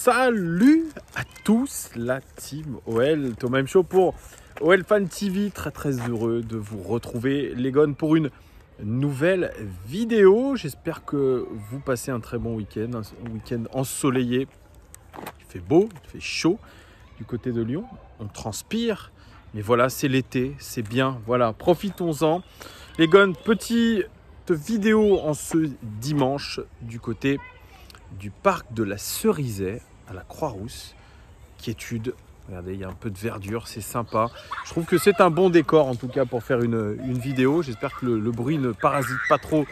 Salut à tous la team OL, Thomas M Show pour OL Fan TV. Très heureux de vous retrouver les gones pour une nouvelle vidéo. J'espère que vous passez un très bon week-end, un week-end ensoleillé. Il fait beau, il fait chaud du côté de Lyon, on transpire. Mais voilà, c'est l'été, c'est bien, voilà, profitons-en. Les gones, petite vidéo en ce dimanche du côté du parc de la Cerisay à la Croix-Rousse. Quiétude, regardez, il y a un peu de verdure, c'est sympa. Je trouve que c'est un bon décor en tout cas pour faire une vidéo. J'espère que le bruit ne parasite pas trop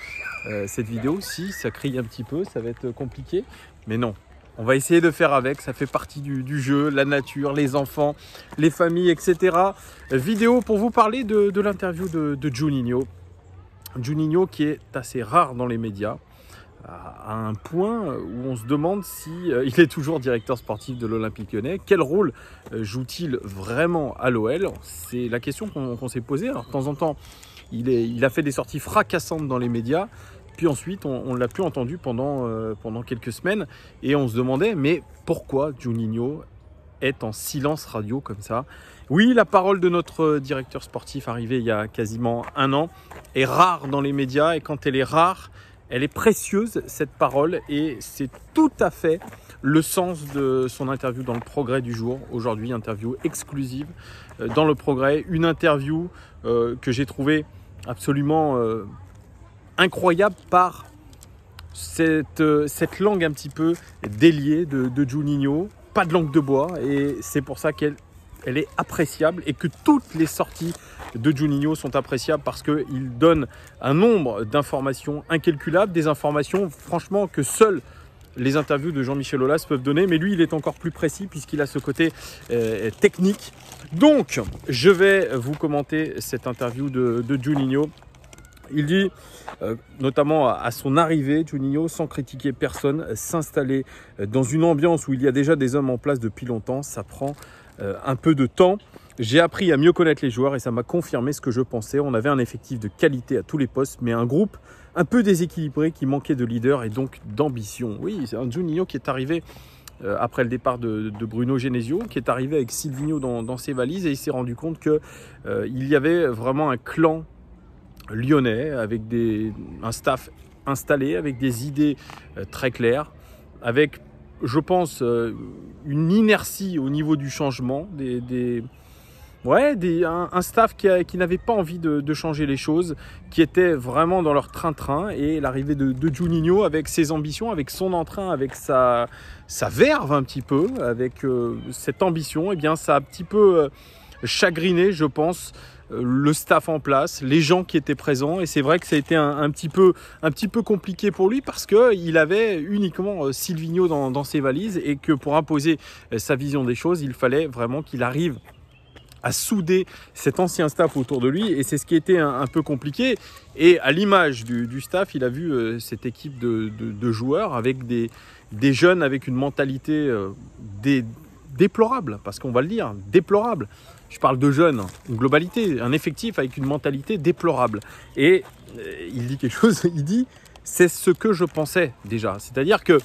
cette vidéo. Si ça crie un petit peu, ça va être compliqué, mais non. On va essayer de faire avec, ça fait partie du jeu, la nature, les enfants, les familles, etc. Vidéo pour vous parler de l'interview de Juninho. Juninho qui est assez rare dans les médias, à un point où on se demande si il est toujours directeur sportif de l'Olympique Lyonnais. Quel rôle joue-t-il vraiment à l'OL? C'est la question qu'on s'est posée. Alors de temps en temps, il a fait des sorties fracassantes dans les médias. Puis ensuite, on ne l'a plus entendu pendant quelques semaines. Et on se demandait, mais pourquoi Juninho est en silence radio comme ça? Oui, la parole de notre directeur sportif arrivé il y a quasiment un an est rare dans les médias. Et quand elle est rare, elle est précieuse, cette parole. Et c'est tout à fait le sens de son interview dans le Progrès du jour. Aujourd'hui, interview exclusive dans le Progrès. Une interview que j'ai trouvée absolument incroyable par cette langue un petit peu déliée de Juninho, pas de langue de bois, et c'est pour ça qu'elle est appréciable et que toutes les sorties de Juninho sont appréciables parce qu'il donne un nombre d'informations incalculables, des informations franchement que seules les interviews de Jean-Michel Aulas peuvent donner, mais lui il est encore plus précis puisqu'il a ce côté technique. Donc je vais vous commenter cette interview de Juninho. Il dit, notamment à son arrivée, Juninho, sans critiquer personne, s'installer dans une ambiance où il y a déjà des hommes en place depuis longtemps, ça prend un peu de temps. J'ai appris à mieux connaître les joueurs et ça m'a confirmé ce que je pensais. On avait un effectif de qualité à tous les postes, mais un groupe un peu déséquilibré qui manquait de leader et donc d'ambition. Oui, c'est un Juninho qui est arrivé après le départ de Bruno Genesio, qui est arrivé avec Silvinho dans ses valises et il s'est rendu compte qu'il y avait vraiment un clan lyonnais avec un staff installé, avec des idées très claires, avec, je pense, une inertie au niveau du changement, un staff qui n'avait pas envie de changer les choses, qui était vraiment dans leur train-train. Et l'arrivée de Juninho avec ses ambitions, avec son entrain, avec sa verve un petit peu, avec cette ambition, eh bien, ça a un petit peu chagriné, je pense, le staff en place, les gens qui étaient présents. Et c'est vrai que ça a été un petit peu compliqué pour lui parce qu'il avait uniquement Silvinho dans ses valises et que pour imposer sa vision des choses, il fallait vraiment qu'il arrive à souder cet ancien staff autour de lui. Et c'est ce qui était un peu compliqué. Et à l'image du staff, il a vu cette équipe de joueurs avec des jeunes avec une mentalité déplorable, parce qu'on va le dire, déplorable. Je parle de jeunes, une globalité, un effectif avec une mentalité déplorable. Et il dit quelque chose, il dit, c'est ce que je pensais déjà. C'est-à-dire que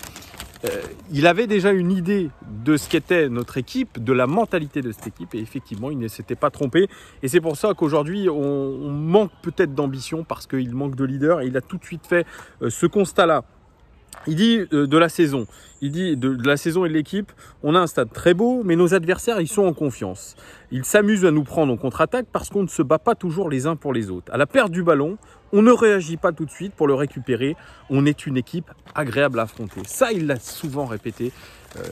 il avait déjà une idée de ce qu'était notre équipe, de la mentalité de cette équipe, et effectivement, il ne s'était pas trompé. Et c'est pour ça qu'aujourd'hui, on manque peut-être d'ambition parce qu'il manque de leader. Et il a tout de suite fait ce constat-là. Il dit de la saison, il dit de la saison et de l'équipe, on a un stade très beau, mais nos adversaires, ils sont en confiance. Ils s'amusent à nous prendre en contre-attaque parce qu'on ne se bat pas toujours les uns pour les autres. À la perte du ballon, on ne réagit pas tout de suite pour le récupérer. On est une équipe agréable à affronter. Ça, il l'a souvent répété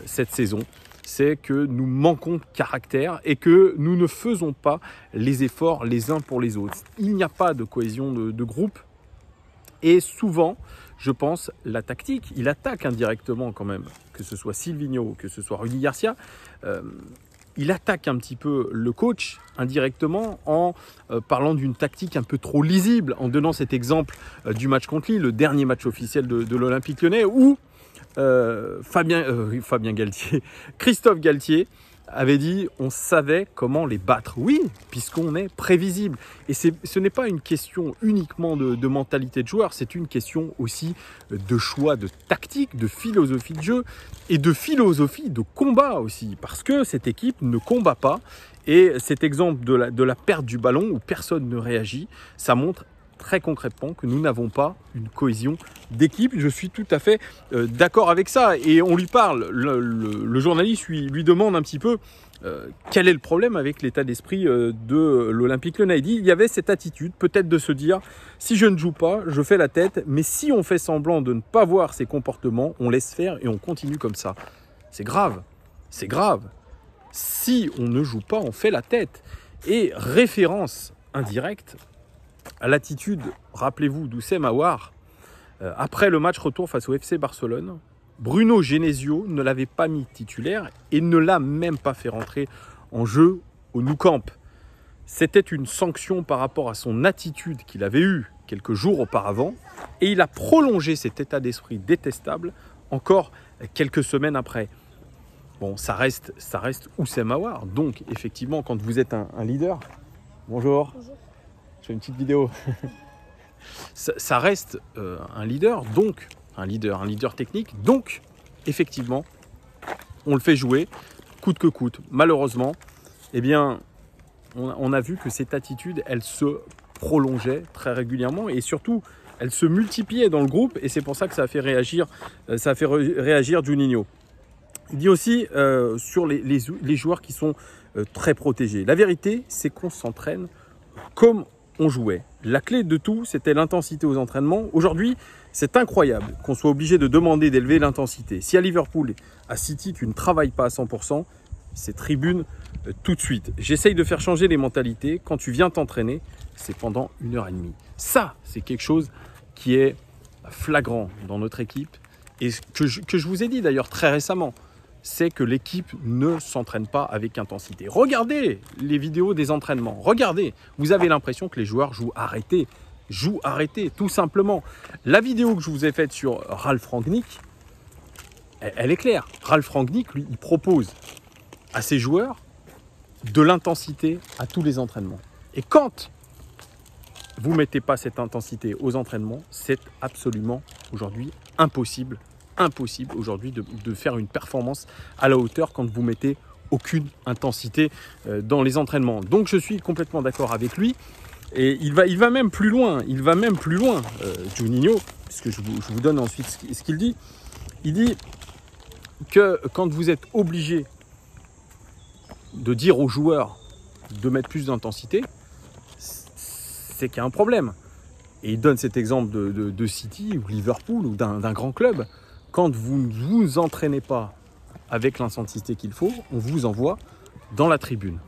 cette saison. C'est que nous manquons de caractère et que nous ne faisons pas les efforts les uns pour les autres. Il n'y a pas de cohésion de groupe. Et souvent, je pense, la tactique, il attaque indirectement quand même, que ce soit Silvinho, que ce soit Rudy Garcia, il attaque un petit peu le coach indirectement en parlant d'une tactique un peu trop lisible, en donnant cet exemple du match contre Lille, le dernier match officiel de l'Olympique Lyonnais, où Christophe Galtier avait dit on savait comment les battre. Oui, puisqu'on est prévisible. Et ce n'est pas une question uniquement de mentalité de joueur, c'est une question aussi de choix de tactique, de philosophie de jeu et de philosophie de combat aussi. Parce que cette équipe ne combat pas. Et cet exemple de la perte du ballon où personne ne réagit, ça montre très concrètement que nous n'avons pas une cohésion d'équipe. Je suis tout à fait d'accord avec ça. Et on lui parle, le journaliste lui demande un petit peu quel est le problème avec l'état d'esprit de l'Olympique Lyonnais. Il dit il y avait cette attitude peut-être de se dire si je ne joue pas, je fais la tête, mais si on fait semblant de ne pas voir ces comportements, on laisse faire et on continue comme ça. C'est grave, c'est grave. Si on ne joue pas, on fait la tête. Et référence indirecte à l'attitude, rappelez-vous, d'Oussem Aouar, après le match retour face au FC Barcelone, Bruno Genesio ne l'avait pas mis titulaire et ne l'a même pas fait rentrer en jeu au Nou Camp. C'était une sanction par rapport à son attitude qu'il avait eue quelques jours auparavant et il a prolongé cet état d'esprit détestable encore quelques semaines après. Bon, ça reste Oussem Aouar. Donc, effectivement, quand vous êtes un leader... Bonjour. Bonjour. Je fais une petite vidéo. ça reste un leader, donc un leader technique. Donc, effectivement, on le fait jouer coûte que coûte. Malheureusement, eh bien, on a vu que cette attitude, elle se prolongeait très régulièrement et surtout, elle se multipliait dans le groupe et c'est pour ça que ça a fait réagir Juninho. Il dit aussi sur les joueurs qui sont très protégés. La vérité, c'est qu'on s'entraîne comme on jouait. La clé de tout, c'était l'intensité aux entraînements. Aujourd'hui, c'est incroyable qu'on soit obligé de demander d'élever l'intensité. Si à Liverpool, à City, tu ne travailles pas à 100%, c'est tribune tout de suite. J'essaye de faire changer les mentalités. Quand tu viens t'entraîner, c'est pendant 1h30. Ça, c'est quelque chose qui est flagrant dans notre équipe et que je vous ai dit d'ailleurs très récemment. C'est que l'équipe ne s'entraîne pas avec intensité. Regardez les vidéos des entraînements. Regardez, vous avez l'impression que les joueurs jouent arrêtés, tout simplement. La vidéo que je vous ai faite sur Ralf Rangnick, elle est claire. Ralf Rangnick, lui, il propose à ses joueurs de l'intensité à tous les entraînements. Et quand vous ne mettez pas cette intensité aux entraînements, c'est absolument aujourd'hui impossible aujourd'hui de faire une performance à la hauteur quand vous mettez aucune intensité dans les entraînements. Donc je suis complètement d'accord avec lui et il va même plus loin, Juninho, puisque je vous donne ensuite ce qu'il dit. Il dit que quand vous êtes obligé de dire aux joueurs de mettre plus d'intensité, c'est qu'il y a un problème. Et il donne cet exemple de City ou Liverpool ou d'un grand club. Quand vous ne vous entraînez pas avec l'intensité qu'il faut, on vous envoie dans la tribune.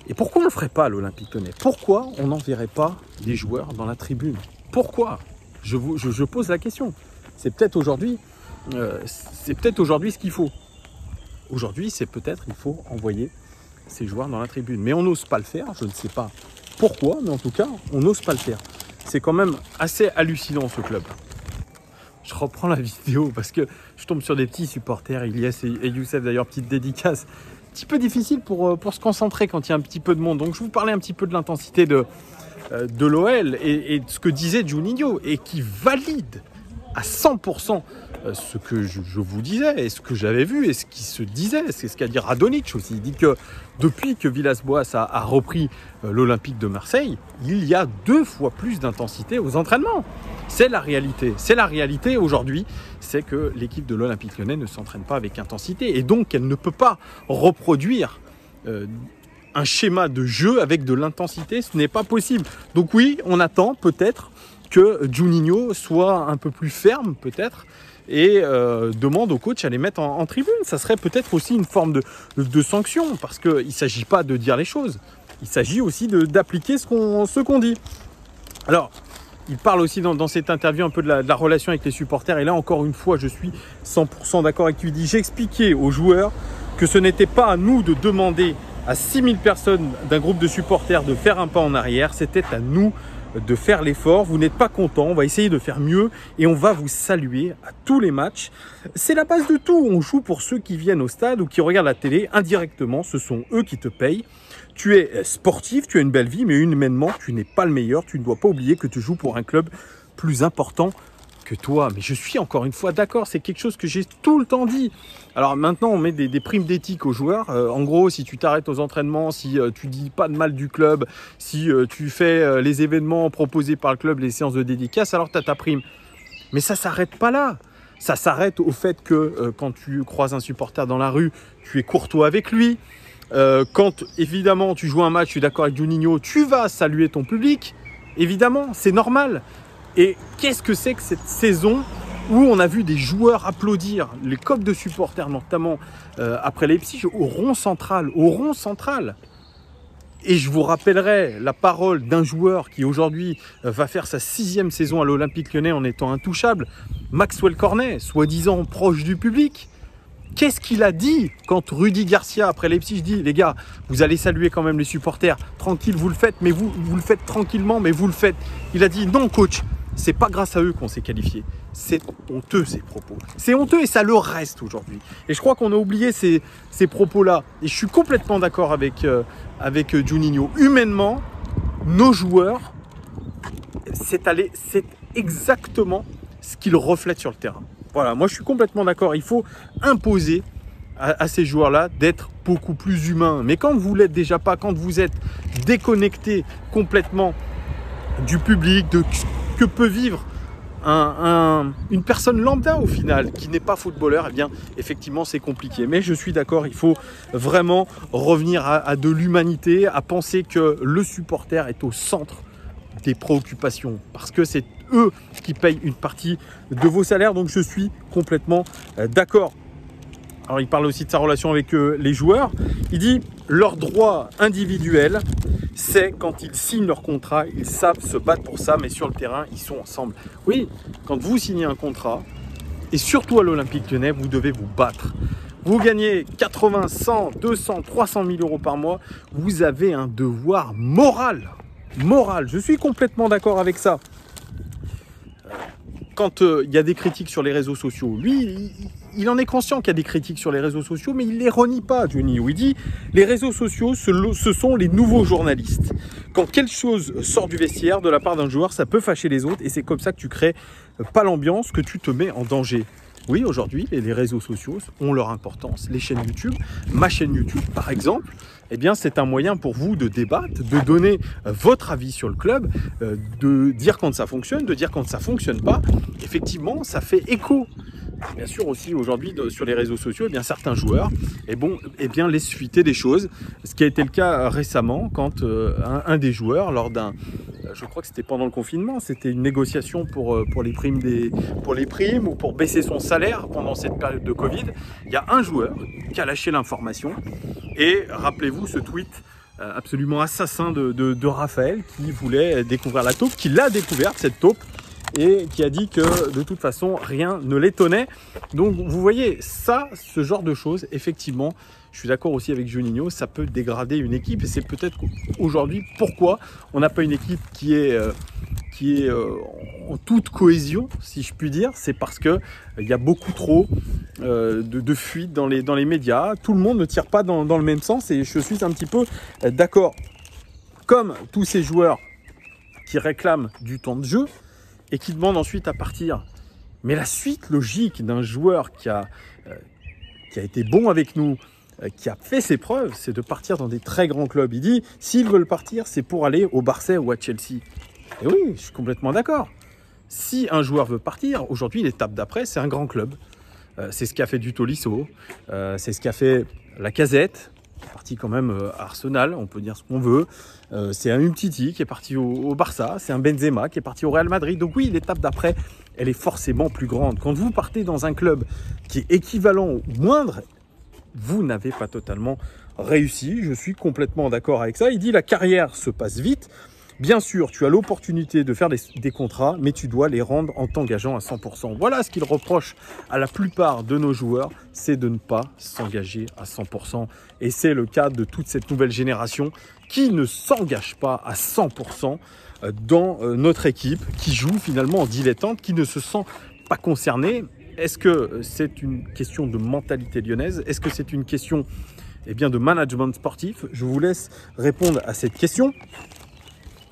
Et pourquoi on ne le ferait pas à l'Olympique Lyonnais? Pourquoi on n'enverrait pas des joueurs dans la tribune? Pourquoi? Je pose la question. C'est peut-être aujourd'hui ce qu'il faut. Aujourd'hui, c'est peut-être il faut envoyer ces joueurs dans la tribune. Mais on n'ose pas le faire, je ne sais pas pourquoi, mais en tout cas, on n'ose pas le faire. C'est quand même assez hallucinant ce club. Je reprends la vidéo parce que je tombe sur des petits supporters, Ilyes et Youssef d'ailleurs, petite dédicace. Un petit peu difficile pour se concentrer quand il y a un petit peu de monde. Donc je vous parlais un petit peu de l'intensité de l'OL et de ce que disait Juninho et qui valide à 100% ce que je vous disais et ce que j'avais vu et ce qui se disait. C'est ce qu'a dit Radonjic aussi. Il dit que depuis que Villas-Boas a repris l'Olympique de Marseille, il y a 2 fois plus d'intensité aux entraînements. C'est la réalité. C'est la réalité aujourd'hui. C'est que l'équipe de l'Olympique Lyonnais ne s'entraîne pas avec intensité et donc elle ne peut pas reproduire un schéma de jeu avec de l'intensité. Ce n'est pas possible. Donc oui, on attend peut-être que Juninho soit un peu plus ferme peut-être et demande au coach à les mettre en tribune. Ça serait peut-être aussi une forme de sanction parce qu'il ne s'agit pas de dire les choses. Il s'agit aussi d'appliquer ce qu'on dit. Alors, il parle aussi dans cette interview un peu de la relation avec les supporters. Et là, encore une fois, je suis 100% d'accord avec lui. Il dit, j'ai expliqué aux joueurs que ce n'était pas à nous de demander à 6000 personnes d'un groupe de supporters de faire un pas en arrière. C'était à nous de faire l'effort, vous n'êtes pas content, on va essayer de faire mieux et on va vous saluer à tous les matchs. C'est la base de tout, on joue pour ceux qui viennent au stade ou qui regardent la télé, indirectement, ce sont eux qui te payent. Tu es sportif, tu as une belle vie, mais humainement, tu n'es pas le meilleur, tu ne dois pas oublier que tu joues pour un club plus important que toi. Mais je suis encore une fois d'accord, c'est quelque chose que j'ai tout le temps dit. Alors maintenant, on met des primes d'éthique aux joueurs. En gros, si tu t'arrêtes aux entraînements, si tu dis pas de mal du club, si tu fais les événements proposés par le club, les séances de dédicace, alors tu as ta prime. Mais ça s'arrête pas là. Ça s'arrête au fait que quand tu croises un supporter dans la rue, tu es courtois avec lui. Quand évidemment tu joues un match, je suis d'accord avec Juninho, tu vas saluer ton public. Évidemment, c'est normal. Et qu'est-ce que c'est que cette saison où on a vu des joueurs applaudir, les copes de supporters notamment après Leipzig au rond central, Et je vous rappellerai la parole d'un joueur qui aujourd'hui va faire sa 6e saison à l'Olympique Lyonnais en étant intouchable, Maxwell Cornet, soi-disant proche du public. Qu'est-ce qu'il a dit quand Rudy Garcia, après Leipzig, dit « Les gars, vous allez saluer quand même les supporters, tranquille, vous le faites, mais vous le faites tranquillement, mais vous le faites. » Il a dit « Non, coach, c'est pas grâce à eux qu'on s'est qualifié. C'est honteux, ces propos. C'est honteux et ça le reste aujourd'hui. » Et je crois qu'on a oublié ces propos-là. Et je suis complètement d'accord avec Juninho. Humainement, nos joueurs, c'est exactement ce qu'ils reflètent sur le terrain. Voilà, moi je suis complètement d'accord. Il faut imposer à ces joueurs-là d'être beaucoup plus humains. Mais quand vous l'êtes déjà pas, quand vous êtes déconnecté complètement du public, de que peut vivre une personne lambda au final, qui n'est pas footballeur, eh bien effectivement c'est compliqué. Mais je suis d'accord, il faut vraiment revenir à de l'humanité, à penser que le supporter est au centre des préoccupations, parce que c'est eux qui payent une partie de vos salaires, donc je suis complètement d'accord. Alors il parle aussi de sa relation avec les joueurs, il dit leur droit individuel, c'est quand ils signent leur contrat, ils savent se battre pour ça, mais sur le terrain, ils sont ensemble. Oui, quand vous signez un contrat, et surtout à l'Olympique Lyonnais, vous devez vous battre. Vous gagnez 80, 100, 200, 300 000 euros par mois, vous avez un devoir moral. Je suis complètement d'accord avec ça. Quand il y a des critiques sur les réseaux sociaux, lui, il en est conscient qu'il y a des critiques sur les réseaux sociaux, mais il ne les renie pas, Juninho. Il dit, les réseaux sociaux, ce sont les nouveaux journalistes. Quand quelque chose sort du vestiaire de la part d'un joueur, ça peut fâcher les autres, et c'est comme ça que tu crées pas l'ambiance, que tu te mets en danger. Oui, aujourd'hui, les réseaux sociaux ont leur importance. Les chaînes YouTube, ma chaîne YouTube par exemple, eh bien, c'est un moyen pour vous de débattre, de donner votre avis sur le club, de dire quand ça fonctionne, de dire quand ça ne fonctionne pas. Effectivement, ça fait écho. Bien sûr aussi aujourd'hui sur les réseaux sociaux, eh bien, certains joueurs laissent fuiter des choses. Ce qui a été le cas récemment quand un des joueurs, lors d'un, je crois que c'était pendant le confinement, c'était une négociation pour les primes ou pour baisser son salaire pendant cette période de Covid. Il y a un joueur qui a lâché l'information et rappelez-vous ce tweet absolument assassin de Raphaël qui voulait découvrir la taupe, qui l'a découverte cette taupe, et qui a dit que de toute façon rien ne l'étonnait. Donc vous voyez ça, ce genre de choses, effectivement, je suis d'accord aussi avec Juninho, ça peut dégrader une équipe, et c'est peut-être aujourd'hui pourquoi on n'a pas une équipe qui est en toute cohésion, si je puis dire. C'est parce que il y a beaucoup trop de fuites dans les médias, tout le monde ne tire pas dans le même sens, et je suis un petit peu d'accord. Comme tous ces joueurs qui réclament du temps de jeu et qui demandent ensuite à partir. Mais la suite logique d'un joueur qui a été bon avec nous, qui a fait ses preuves, c'est de partir dans des très grands clubs. Il dit, s'ils veulent partir, c'est pour aller au Barça ou à Chelsea. Et oui, je suis complètement d'accord. Si un joueur veut partir, aujourd'hui, l'étape d'après, c'est un grand club. C'est ce qu'a fait du Tolisso, c'est ce qu'a fait Lacazette, parti quand même à Arsenal, on peut dire ce qu'on veut. C'est un Umtiti qui est parti au Barça, c'est un Benzema qui est parti au Real Madrid. Donc oui, l'étape d'après, elle est forcément plus grande. Quand vous partez dans un club qui est équivalent ou moindre, vous n'avez pas totalement réussi. Je suis complètement d'accord avec ça. Il dit la carrière se passe vite. Bien sûr, tu as l'opportunité de faire des contrats, mais tu dois les rendre en t'engageant à 100%. Voilà ce qu'il reproche à la plupart de nos joueurs, c'est de ne pas s'engager à 100%. Et c'est le cas de toute cette nouvelle génération qui ne s'engage pas à 100% dans notre équipe, qui joue finalement en dilettante, qui ne se sent pas concerné. Est-ce que c'est une question de mentalité lyonnaise? Est-ce que c'est une question de management sportif? Je vous laisse répondre à cette question.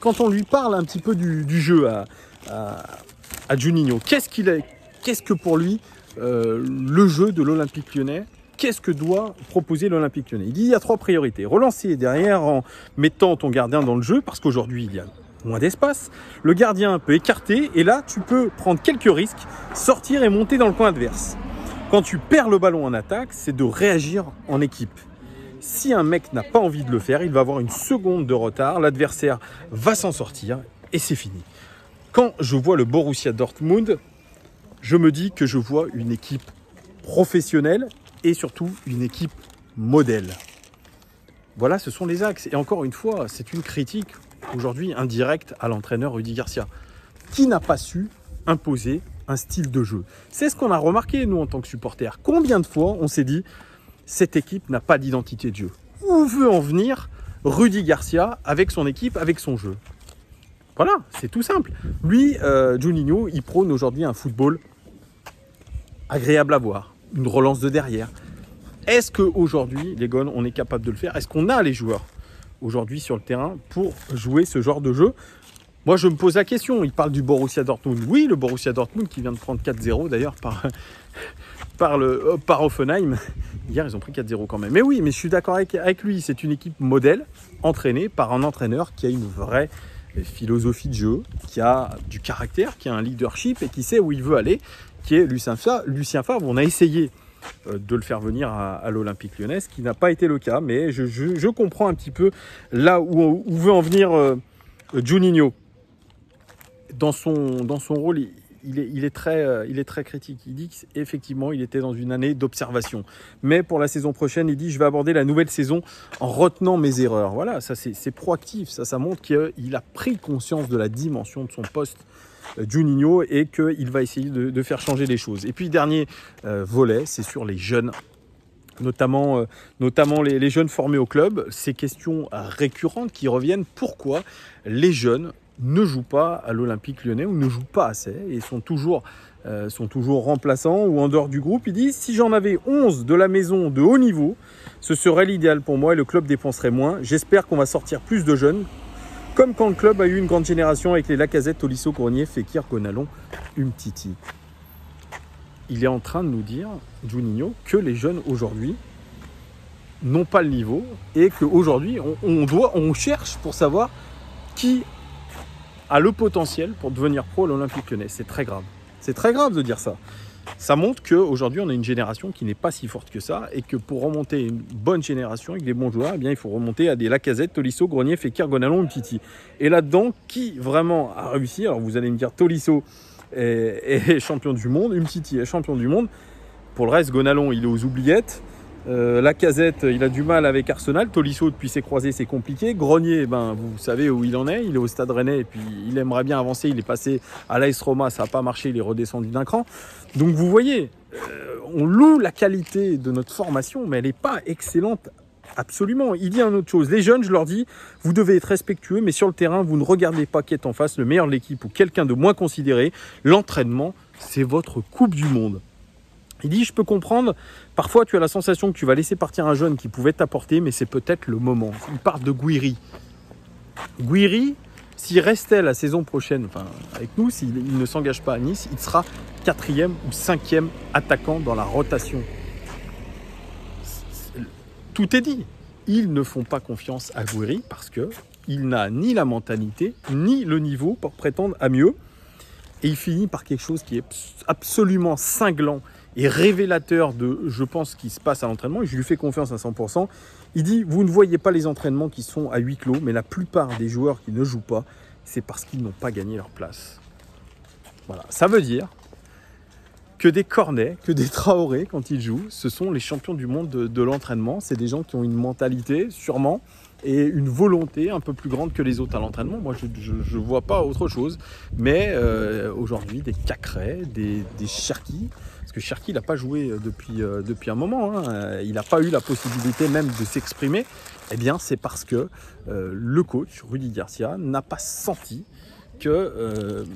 Quand on lui parle un petit peu du jeu à Juninho, qu'est-ce que pour lui le jeu de l'Olympique Lyonnais? Qu'est-ce que doit proposer l'Olympique Lyonnais? Il dit il y a 3 priorités. Relancer derrière en mettant ton gardien dans le jeu, parce qu'aujourd'hui il y a moins d'espace. Le gardien peut écarter et là tu peux prendre quelques risques, sortir et monter dans le coin adverse. Quand tu perds le ballon en attaque, c'est de réagir en équipe. Si un mec n'a pas envie de le faire, il va avoir une seconde de retard, l'adversaire va s'en sortir et c'est fini. Quand je vois le Borussia Dortmund, je me dis que je vois une équipe professionnelle et surtout une équipe modèle. Voilà, ce sont les axes. Et encore une fois, c'est une critique aujourd'hui indirecte à l'entraîneur Rudy Garcia, qui n'a pas su imposer un style de jeu. C'est ce qu'on a remarqué, nous, en tant que supporters. Combien de fois on s'est dit, cette équipe n'a pas d'identité de jeu? Où veut en venir Rudy Garcia avec son équipe, avec son jeu? Voilà, c'est tout simple. Lui, Juninho, il prône aujourd'hui un football agréable à voir, une relance de derrière. Est-ce qu'aujourd'hui, les Gones, on est capable de le faire? Est-ce qu'on a les joueurs aujourd'hui sur le terrain pour jouer ce genre de jeu? Moi, je me pose la question. Il parle du Borussia Dortmund. Oui, le Borussia Dortmund qui vient de prendre 4-0 d'ailleurs par Hoffenheim. Hier, ils ont pris 4-0 quand même. Mais oui, mais je suis d'accord avec lui. C'est une équipe modèle, entraînée par un entraîneur qui a une vraie philosophie de jeu, qui a du caractère, qui a un leadership et qui sait où il veut aller, qui est Lucien Favre. On a essayé de le faire venir à l'Olympique Lyonnais, ce qui n'a pas été le cas. Mais je comprends un petit peu là où veut en venir Juninho. Dans son rôle, il est très critique. Il dit qu'effectivement, il était dans une année d'observation. Mais pour la saison prochaine, il dit « Je vais aborder la nouvelle saison en retenant mes erreurs ». Voilà, ça c'est proactif. Ça montre qu'il a pris conscience de la dimension de son poste, Juninho, et qu'il va essayer de faire changer les choses. Et puis, dernier volet, c'est sur les jeunes. Notamment les jeunes formés au club. Ces questions récurrentes qui reviennent. Pourquoi les jeunes ne jouent pas à l'Olympique Lyonnais ou ne jouent pas assez et sont toujours remplaçants ou en dehors du groupe? Il dit, si j'en avais 11 de la maison de haut niveau, ce serait l'idéal pour moi et le club dépenserait moins. J'espère qu'on va sortir plus de jeunes, comme quand le club a eu une grande génération avec les Lacazette, Tolisso, Grenier, Fekir, Gonalon, Umtiti. Il est en train de nous dire, Juninho, que les jeunes aujourd'hui n'ont pas le niveau et qu'aujourd'hui, on cherche pour savoir qui a le potentiel pour devenir pro à l'Olympique Lyonnais. C'est très grave. C'est très grave de dire ça. Ça montre qu'aujourd'hui, on a une génération qui n'est pas si forte que ça et que pour remonter une bonne génération avec des bons joueurs, eh bien, il faut remonter à des Lacazette, Tolisso, Grenier, Fekir, Gonalon, Umtiti. Et là-dedans, qui vraiment a réussi? Alors, vous allez me dire, Tolisso est champion du monde, Umtiti est champion du monde. Pour le reste, Gonalon, il est aux oubliettes. Lacazette, il a du mal avec Arsenal. Tolisso, depuis ses croisés, c'est compliqué. Grenier, vous savez où il en est. Il est au Stade Rennais et puis il aimerait bien avancer. Il est passé à l'AS Roma, ça n'a pas marché. Il est redescendu d'un cran. Donc vous voyez, on loue la qualité de notre formation, mais elle n'est pas excellente absolument. Il dit une autre chose. Les jeunes, je leur dis, vous devez être respectueux, mais sur le terrain, vous ne regardez pas qui est en face, le meilleur de l'équipe ou quelqu'un de moins considéré. L'entraînement, c'est votre Coupe du Monde. Il dit, je peux comprendre, parfois tu as la sensation que tu vas laisser partir un jeune qui pouvait t'apporter, mais c'est peut-être le moment. Il parle de Gouiri. Gouiri, s'il restait la saison prochaine avec nous, s'il ne s'engage pas à Nice, il sera 4e ou 5e attaquant dans la rotation. Tout est dit. Ils ne font pas confiance à Gouiri parce qu'il n'a ni la mentalité, ni le niveau pour prétendre à mieux. Et il finit par quelque chose qui est absolument cinglant et révélateur de, je pense, ce qui se passe à l'entraînement. Et je lui fais confiance à 100%. Il dit, vous ne voyez pas les entraînements qui sont à huis clos, mais la plupart des joueurs qui ne jouent pas, c'est parce qu'ils n'ont pas gagné leur place. Voilà. Ça veut dire que des Cornet, que des Traoré quand ils jouent. Ce sont les champions du monde de l'entraînement. C'est des gens qui ont une mentalité, sûrement, et une volonté un peu plus grande que les autres à l'entraînement. Moi, je ne vois pas autre chose. Mais aujourd'hui, des Cacré, des Cherki, parce que Cherki n'a pas joué depuis un moment. Hein. Il n'a pas eu la possibilité même de s'exprimer. Eh bien, c'est parce que le coach, Rudy Garcia, n'a pas senti qu'il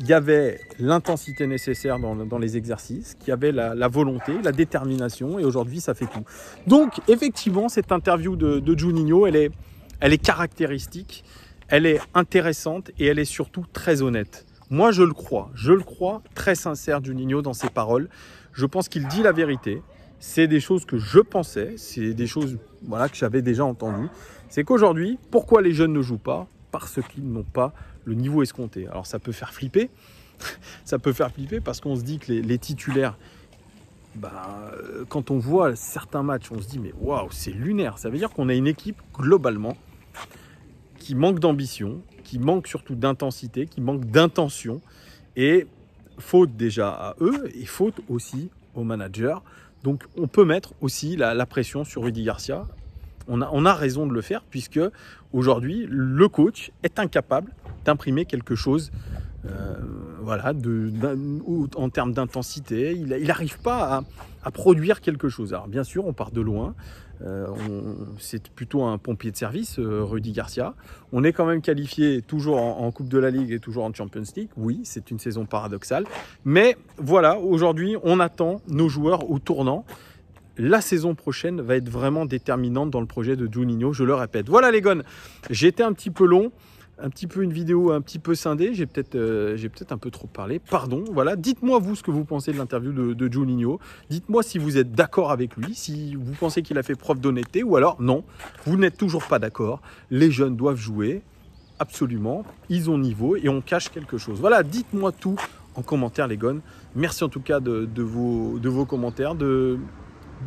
y avait l'intensité nécessaire dans les exercices, qu'il y avait la volonté, la détermination, et aujourd'hui, ça fait tout. Donc, effectivement, cette interview de Juninho, elle est caractéristique, elle est intéressante et elle est surtout très honnête. Moi, je le crois très sincère, Juninho, dans ses paroles. Je pense qu'il dit la vérité. C'est des choses que je pensais, c'est des choses que j'avais déjà entendues. C'est qu'aujourd'hui, pourquoi les jeunes ne jouent pas? Parce qu'ils n'ont pas le niveau escompté. Alors ça peut faire flipper, parce qu'on se dit que les titulaires, quand on voit certains matchs, on se dit mais waouh, c'est lunaire. Ça veut dire qu'on a une équipe globalement qui manque d'ambition, qui manque surtout d'intensité, qui manque d'intention, et faute déjà à eux et faute aussi aux managers. Donc on peut mettre aussi la pression sur Rudy Garcia. On a raison de le faire, puisque aujourd'hui le coach est incapable d'imprimer quelque chose en termes d'intensité. Il n'arrive pas à produire quelque chose. Alors bien sûr, on part de loin. C'est plutôt un pompier de service, Rudy Garcia. On est quand même qualifié toujours en Coupe de la Ligue et toujours en Champions League. Oui, c'est une saison paradoxale. Mais voilà, aujourd'hui, on attend nos joueurs au tournant. La saison prochaine va être vraiment déterminante dans le projet de Juninho, je le répète. Voilà les gones, j'ai été un petit peu long, une vidéo un petit peu scindée, j'ai peut-être un peu trop parlé, pardon. Voilà, dites-moi vous ce que vous pensez de l'interview de Juninho. Dites-moi si vous êtes d'accord avec lui, si vous pensez qu'il a fait preuve d'honnêteté, ou alors non, vous n'êtes toujours pas d'accord. Les jeunes doivent jouer, absolument, ils ont niveau et on cache quelque chose. Voilà, dites-moi tout en commentaire les gones. Merci en tout cas de vos commentaires,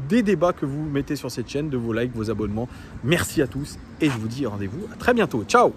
des débats que vous mettez sur cette chaîne, de vos likes, vos abonnements. Merci à tous et je vous dis rendez-vous à très bientôt. Ciao!